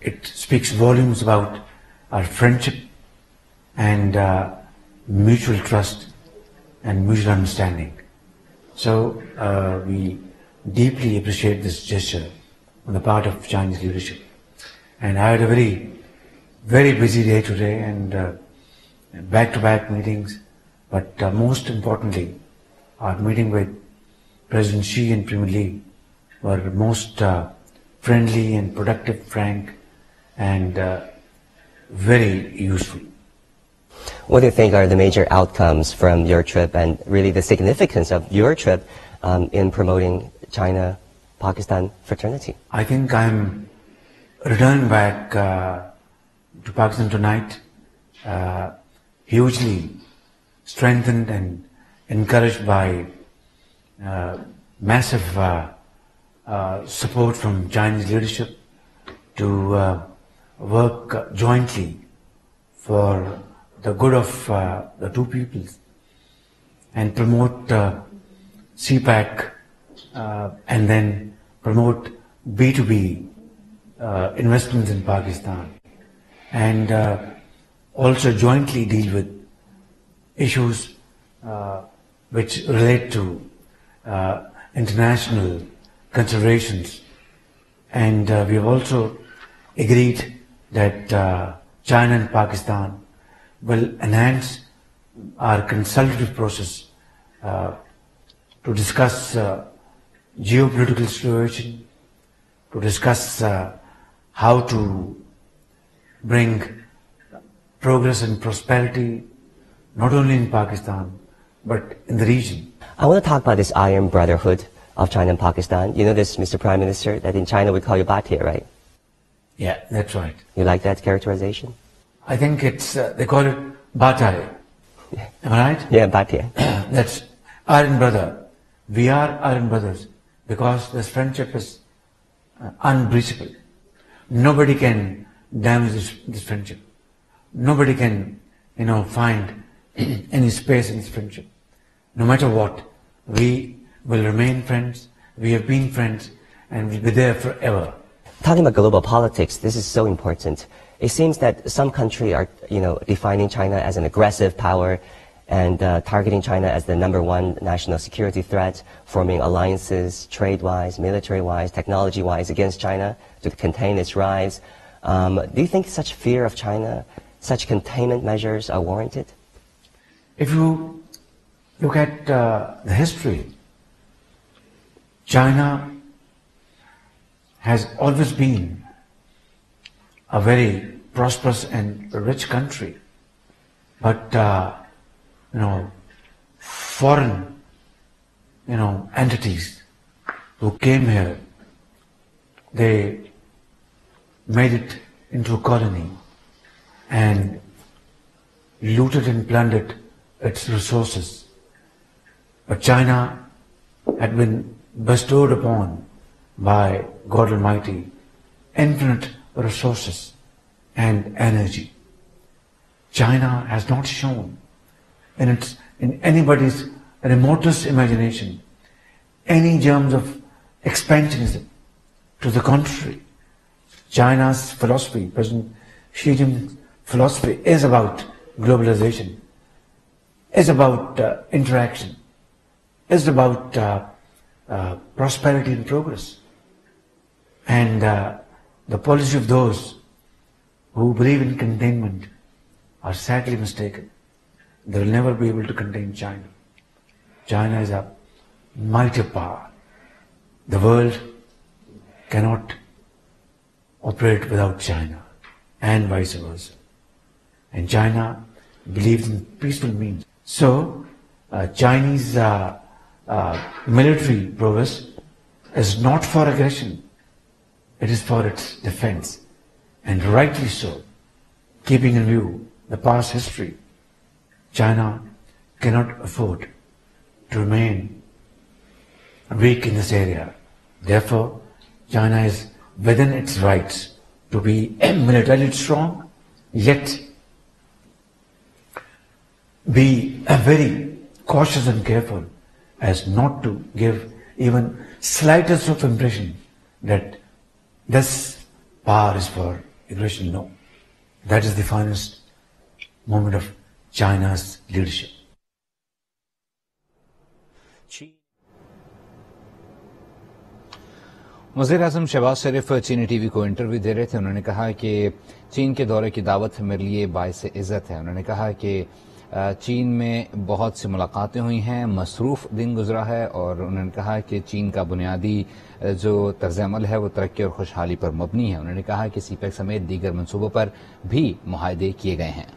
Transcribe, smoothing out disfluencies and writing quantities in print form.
it speaks volumes about our friendship and mutual trust and mutual understanding. So we deeply appreciate this gesture on the part of Chinese leadership. And I had a very busy day today and back-to-back meetings, but most importantly, our meeting with President Xi and Premier Li were most friendly and productive, frank, and very useful. What do you think are the major outcomes from your trip and really the significance of your trip in promoting China-Pakistan fraternity? I think I'm returning back to Pakistan tonight, hugely strengthened and encouraged by massive support from Chinese leadership to work jointly for the good of the two peoples and promote CPAC and then promote B2B investments in Pakistan and also jointly deal with issues which relate to international considerations. And we have also agreed that China and Pakistan will enhance our consultative process to discuss geopolitical situation, to discuss how to bring progress and prosperity not only in Pakistan but in the region. I want to talk about this Iron Brotherhood of China and Pakistan. You know this, Mr. Prime Minister, that in China we call you Bhatia, right? Yeah, that's right. You like that characterization? I think it's, they call it Bhatia. Am I right? Yeah, Bhatia. That's Iron Brother. We are Iron Brothers because this friendship is unbreachable. Nobody can damage this friendship. Nobody can, find any space in this friendship. No matter what, we will remain friends. We have been friends and we'll be there forever. Talking about global politics, this is so important. It seems that some countries are, defining China as an aggressive power and targeting China as the #1 national security threat, forming alliances trade-wise, military-wise, technology-wise against China to contain its rise. Do you think such fear of China, such containment measures are warranted? If you look at the history, China has always been a very prosperous and rich country, but foreign entities who came here, they made it into a colony and looted and plundered its resources. But China had been bestowed upon by God Almighty infinite resources and energy. China has not shown in anybody's remotest imagination any germs of expansionism. To the contrary, China's philosophy, President Xi Jinping's philosophy, is about globalization, is about interaction, is about prosperity and progress. And the policy of those who believe in containment are sadly mistaken. They will never be able to contain China. China is a mighty power. The world cannot operate without China, and vice versa. And China believes in peaceful means. So, Chinese military prowess is not for aggression. It is for its defense. And rightly so, keeping in view the past history, China cannot afford to remain weak in this area. Therefore, China is within its rights to be militarily strong, yet be very cautious and careful as not to give even slightest of impression that this power is for aggression, no. That is the finest moment of China's leadership. वज़ीर-ए-आज़म शहबाज शरीफ चीनी TV को interview दे रहे थे। उन्होंने कहा कि चीन के दौरे की दावत मेरे लिए बाइस इज़्ज़त है। उन्होंने कहा कि चीन में बहुत सी मुलाकातें हुई हैं, मसरूफ़ दिन गुजरा है, और उन्होंने कहा कि चीन का बुनियादी जो तर्ज़ अमल है वो तरक्की और खुशहाली पर मबनी है। उन्होंने कहा कि सीपेक समेत दीगर मनसूबों पर भी मुआहदे किए गए हैं।